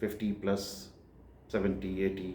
50+, 70-80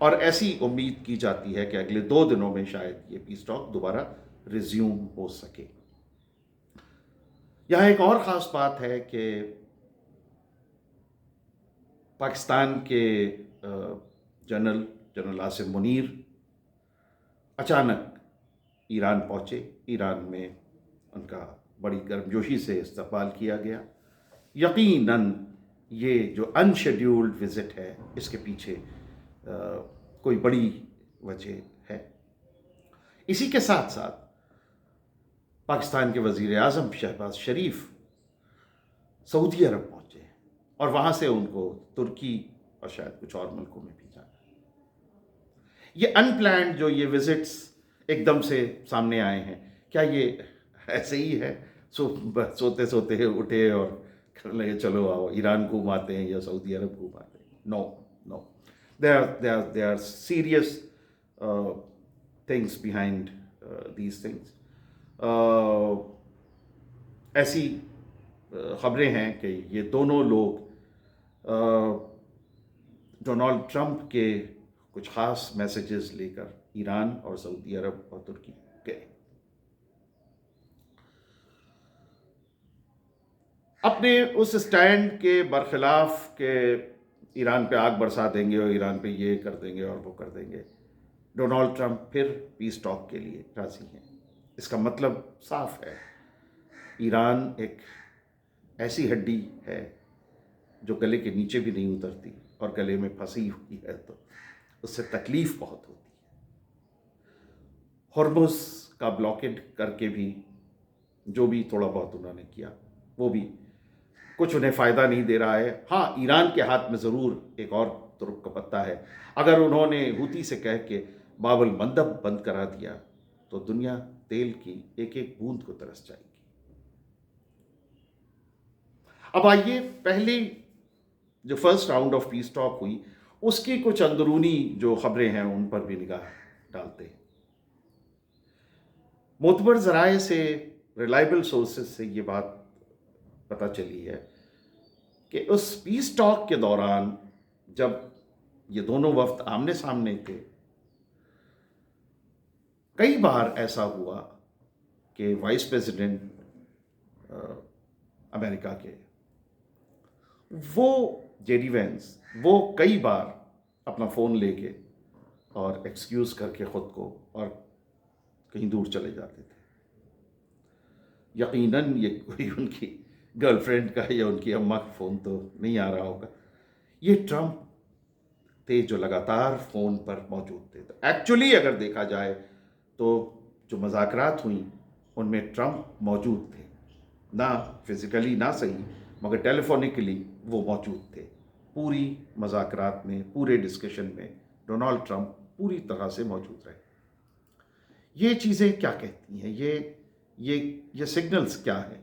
اور ایسی امید کی جاتی ہے کہ اگلے 2 دنوں میں شاید یہ پیس ٹاک دوبارہ ریزیوم ہو سکے۔ یہاں ایک اور خاص بات ہے کہ پاکستان کے جنرل عاصم منیر اچانک ایران پہنچے۔ ایران میں ان کا بڑی گرمجوشی سے استقبال کیا گیا۔ یقیناً یہ جو ان شیڈیولڈ وزٹ ہے اس کے پیچھے کوئی بڑی وجہ ہے۔ اسی کے ساتھ ساتھ پاکستان کے وزیر اعظم شہباز شریف سعودی عرب پہنچے اور وہاں سے ان کو ترکی اور شاید کچھ اور ملکوں میں بھی جانا ہے۔ یہ ان پلانڈ جو یہ وزٹس ایک دم سے سامنے آئے ہیں، کیا یہ ایسے ہی ہے سوتے سوتے اٹھے اور لگے چلو آؤ ایران گھوماتے ہیں یا سعودی عرب گھوماتے ہیں؟ نو نو، there are serious things behind these things۔ ایسی خبریں ہیں کہ یہ دونوں لوگ ڈونالڈ ٹرمپ کے کچھ خاص میسیجز لے کر ایران اور سعودی عرب اور ترکی گئے۔ اپنے اس اسٹینڈ کے برخلاف کہ ایران پہ آگ برسا دیں گے اور ایران پہ یہ کر دیں گے اور وہ کر دیں گے، ڈونالڈ ٹرمپ پھر پیس ٹاک کے لیے راضی ہیں۔ اس کا مطلب صاف ہے، ایران ایک ایسی ہڈی ہے جو گلے کے نیچے بھی نہیں اترتی، اور گلے میں پھنسی ہوئی ہے تو اس سے تکلیف بہت ہوتی ہے۔ ہرمز کا بلاکیڈ کر کے بھی جو بھی تھوڑا بہت انہوں نے کیا وہ بھی کچھ انہیں فائدہ نہیں دے رہا ہے۔ ہاں، ایران کے ہاتھ میں ضرور ایک اور ترک کا پتہ ہے۔ اگر انہوں نے ہوتی سے کہہ کے باب المندب بند کرا دیا تو دنیا تیل کی ایک ایک بوند کو ترس جائے گی۔ اب آئیے پہلی جو first round of peace talk ہوئی اس کی کچھ اندرونی جو خبریں ہیں ان پر بھی نگاہ ڈالتے ہیں۔ معتبر ذرائع سے، ریلائبل سورسز سے یہ بات پتہ چلی ہے کہ اس پیس ٹاک کے دوران جب یہ دونوں وفد آمنے سامنے تھے، کئی بار ایسا ہوا کہ وائس پریزیڈنٹ امریکہ کے وہ جے ڈی وینس وہ کئی بار اپنا فون لے کے اور ایکسکیوز کر کے خود کو اور کہیں دور چلے جاتے تھے۔ یقیناً یہ کوئی ان کی گرل فرینڈ کا یا ان کی اماں کا فون تو نہیں آ رہا ہوگا، یہ ٹرمپ تھے جو لگاتار فون پر موجود تھے۔ تو ایکچولی اگر دیکھا جائے تو جو مذاکرات ہوئیں ان میں ٹرمپ موجود تھے، نہ فزیکلی نہ صحیح مگر ٹیلی فونکلی وہ موجود تھے۔ پوری مذاکرات میں، پورے ڈسکشن میں ڈونالڈ ٹرمپ پوری طرح سے موجود رہے۔ یہ چیزیں کیا کہتی ہیں؟ یہ سگنلز کیا ہیں؟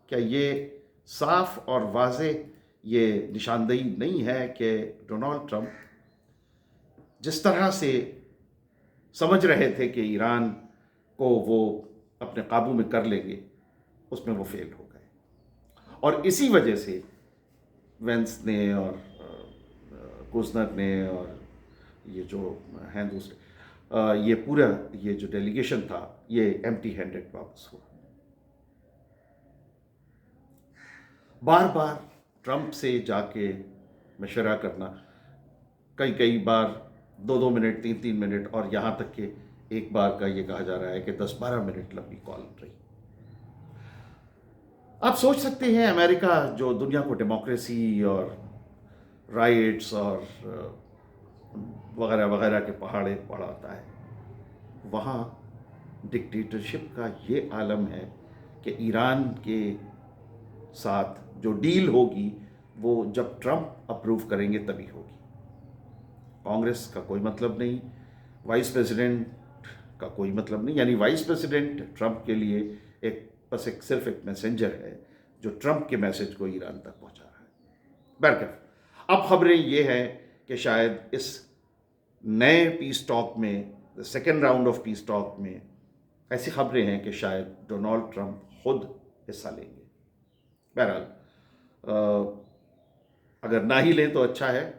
کیا یہ صاف اور واضح یہ نشاندہی نہیں ہے کہ ڈونالڈ ٹرمپ جس طرح سے سمجھ رہے تھے کہ ایران کو وہ اپنے قابو میں کر لیں گے، اس میں وہ فیل ہو گئے، اور اسی وجہ سے وینس نے اور کوزنر نے اور یہ جو ہیں دوسرے یہ پورا یہ جو ڈیلیگیشن تھا یہ ایمٹی ہینڈڈ واپس ہوا۔ بار بار ٹرمپ سے جا کے مشورہ کرنا، کئی بار 2 منٹ 3 منٹ، اور یہاں تک کہ ایک بار کا یہ کہا جا رہا ہے کہ 10-12 منٹ لمبی کال رہی۔ آپ سوچ سکتے ہیں امریکہ جو دنیا کو ڈیموکریسی اور رائٹس اور وغیرہ وغیرہ کے پہاڑے پڑھاتا ہے، وہاں ڈکٹیٹرشپ کا یہ عالم ہے کہ ایران کے ساتھ جو ڈیل ہوگی وہ جب ٹرمپ اپروو کریں گے تبھی ہوگی۔ کانگریس کا کوئی مطلب نہیں، وائس پریزیڈنٹ کا کوئی مطلب نہیں، یعنی وائس پریزیڈنٹ ٹرمپ کے لیے صرف ایک میسنجر ہے جو ٹرمپ کے میسج کو ایران تک پہنچا رہا ہے۔ بہرکیف اب خبریں یہ ہیں کہ شاید اس نئے پیس ٹاک میں، second round of peace talk میں، ایسی خبریں ہیں کہ شاید ڈونالڈ ٹرمپ خود حصہ لیں گے۔ بہرحال اگر نہ ہی لیں تو اچھا ہے،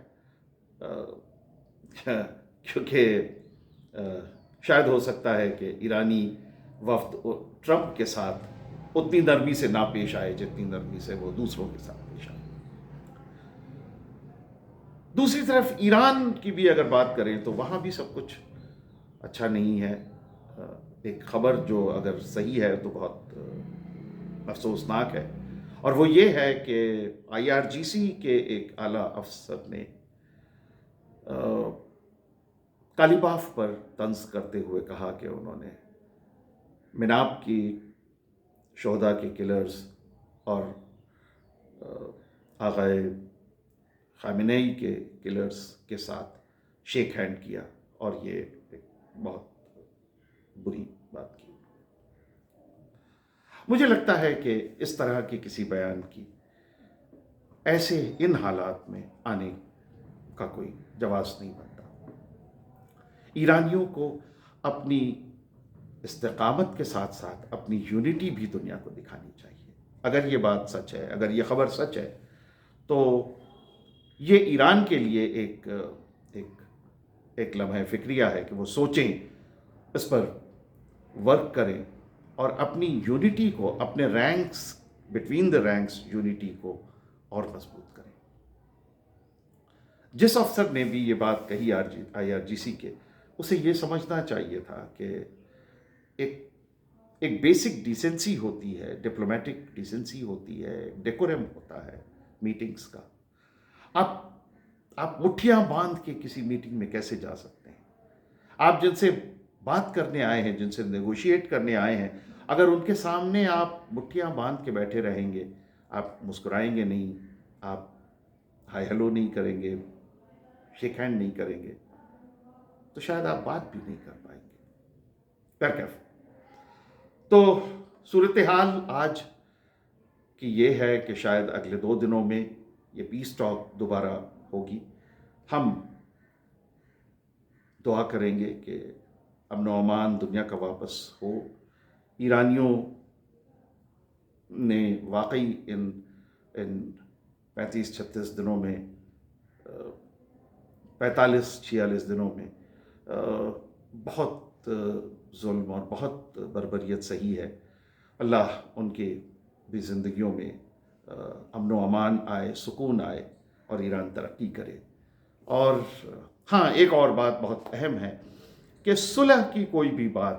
کیونکہ شاید ہو سکتا ہے کہ ایرانی وفد ٹرمپ کے ساتھ اتنی نرمی سے نہ پیش آئے جتنی نرمی سے وہ دوسروں کے ساتھ پیش آئے۔ دوسری طرف ایران کی بھی اگر بات کریں تو وہاں بھی سب کچھ اچھا نہیں ہے۔ ایک خبر جو اگر صحیح ہے تو بہت افسوسناک ہے، اور وہ یہ ہے کہ IRGC کے ایک اعلیٰ افسر نے کالیباف پر طنز کرتے ہوئے کہا کہ انہوں نے مناب کی شہداء کے کلرز اور آقائے خامنئی کے کلرز کے ساتھ شیک ہینڈ کیا، اور یہ ایک بہت بری بات کی۔ مجھے لگتا ہے کہ اس طرح کے کسی بیان کی ایسے ان حالات میں آنے کا کوئی جواز نہیں بنتا۔ ایرانیوں کو اپنی استقامت کے ساتھ ساتھ اپنی یونٹی بھی دنیا کو دکھانی چاہیے۔ اگر یہ بات سچ ہے، اگر یہ خبر سچ ہے، تو یہ ایران کے لیے ایک لمحہ فکریہ ہے کہ وہ سوچیں، اس پر ورک کریں اور اپنی یونٹی کو، اپنے ranks, between the ranks unity کو اور مضبوط کریں۔ جس افسر نے بھی یہ بات کہی IRGC کے، اسے یہ سمجھنا چاہیے تھا کہ ایک بیسک ڈیسنسی ہوتی ہے، ڈپلومیٹک ڈیسنسی ہوتی ہے، ڈیکورم ہوتا ہے میٹنگز کا۔ آپ مٹھیاں باندھ کے کسی میٹنگ میں کیسے جا سکتے ہیں؟ آپ جن سے بات کرنے آئے ہیں، جن سے نیگوشیٹ کرنے آئے ہیں، اگر ان کے سامنے آپ مٹھیاں باندھ کے بیٹھے رہیں گے، آپ مسکرائیں گے نہیں، آپ ہائی ہیلو نہیں کریں گے، شیک ہینڈ نہیں کریں گے، تو شاید آپ بات بھی نہیں کر پائیں گے۔ تو صورتحال آج کی یہ ہے کہ شاید اگلے 2 دنوں میں یہ پیس ٹاک دوبارہ ہوگی۔ ہم دعا کریں گے کہ امن و امان دنیا کا واپس ہو۔ ایرانیوں نے واقعی ان 35-36 دنوں میں، 45-46 دنوں میں بہت ظلم اور بہت بربریت سہی ہے۔ اللہ ان کے بھی زندگیوں میں امن و امان آئے، سکون آئے اور ایران ترقی کرے۔ اور ہاں، ایک اور بات بہت اہم ہے کہ صلح کی کوئی بھی بات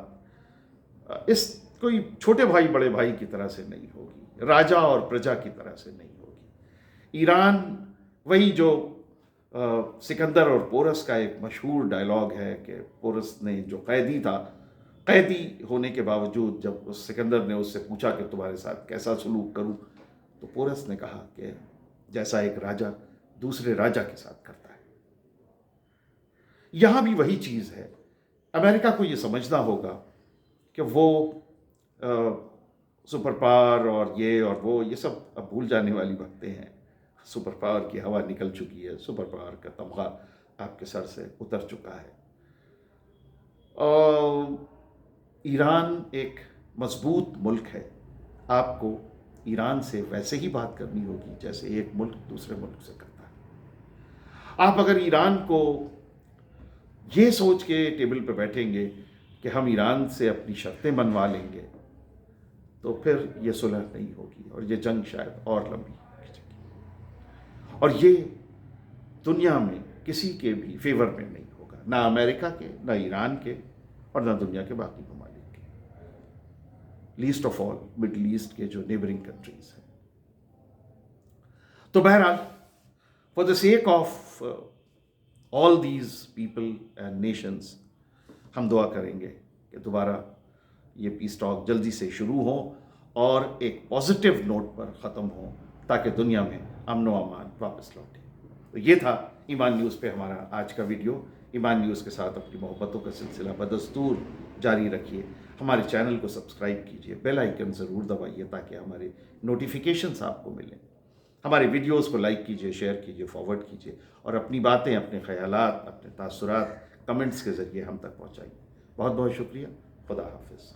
کوئی چھوٹے بھائی بڑے بھائی کی طرح سے نہیں ہوگی، راجا اور پرجا کی طرح سے نہیں ہوگی۔ ایران وہی جو سکندر اور پورس کا ایک مشہور ڈائلاگ ہے کہ پورس نے جو قیدی تھا، قیدی ہونے کے باوجود جب سکندر نے اس سے پوچھا کہ تمہارے ساتھ کیسا سلوک کروں، تو پورس نے کہا کہ جیسا ایک راجا دوسرے راجا کے ساتھ کرتا ہے۔ یہاں بھی وہی چیز ہے۔ امریکہ کو یہ سمجھنا ہوگا کہ وہ سپر پاور اور یہ سب اب بھول جانے والی باتیں ہیں۔ سپر پاور کی ہوا نکل چکی ہے، سپر پاور کا تمغہ آپ کے سر سے اتر چکا ہے۔ ایران ایک مضبوط ملک ہے۔ آپ کو ایران سے ویسے ہی بات کرنی ہوگی جیسے ایک ملک دوسرے ملک سے کرتا ہے۔ آپ اگر ایران کو یہ سوچ کے ٹیبل پہ بیٹھیں گے کہ ہم ایران سے اپنی شرطیں منوا لیں گے، تو پھر یہ صلح نہیں ہوگی اور یہ جنگ شاید اور لمبی کھینچے گی، اور یہ دنیا میں کسی کے بھی فیور میں نہیں ہوگا، نہ امریکہ کے، نہ ایران کے، اور نہ دنیا کے باقی ممالک کے، least of all Middle East کے جو نیبرنگ کنٹریز ہیں۔ تو بہرحال for the sake of all these people and nations, ہم دعا کریں گے کہ دوبارہ یہ پیس ٹاک جلدی سے شروع ہو اور ایک پازیٹیو نوٹ پر ختم ہو، تاکہ دنیا میں امن و امان واپس لوٹے۔ تو یہ تھا ایمان نیوز پہ ہمارا آج کا ویڈیو۔ ایمان نیوز کے ساتھ اپنی محبتوں کا سلسلہ بدستور جاری رکھیے۔ ہمارے چینل کو سبسکرائب کیجیے، بیل آئیکن ضرور دبائیے تاکہ ہمارے نوٹیفیکیشنز آپ کو ملیں۔ ہمارے ویڈیوز کو لائک کیجیے، شیئر کیجیے، فارورڈ کیجیے، اور اپنی باتیں، اپنے خیالات، اپنے تاثرات کمنٹس کے ذریعے ہم تک پہنچائیے۔ بہت بہت شکریہ۔ خدا حافظ۔